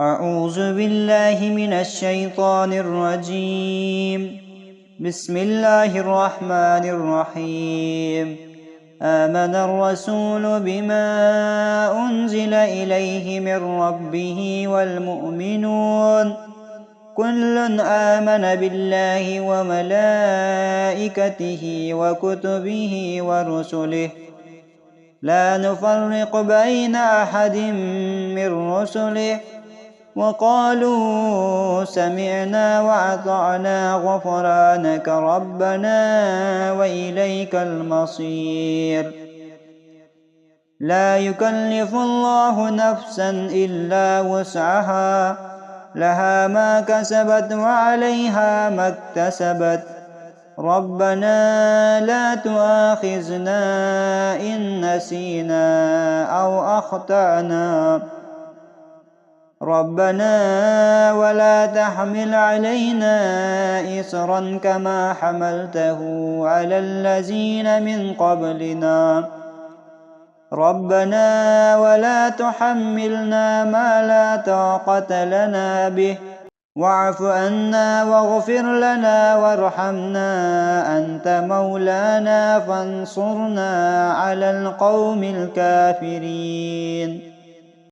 أعوذ بالله من الشيطان الرجيم. بسم الله الرحمن الرحيم. آمن الرسول بما أنزل إليه من ربه والمؤمنون كل آمن بالله وملائكته وكتبه ورسله لا نفرق بين أحد من رسله وقالوا سمعنا وأطعنا غفرانك ربنا وإليك المصير. لا يكلف الله نفسا إلا وسعها لها ما كسبت وعليها ما اكتسبت ربنا لا تؤاخذنا إن نسينا أو أخطأنا ربنا ولا تحمل علينا إصرا كما حملته على الذين من قبلنا ربنا ولا تحملنا ما لا طاقة لنا به واعف عنا واغفر لنا وارحمنا أنت مولانا فانصرنا على القوم الكافرين.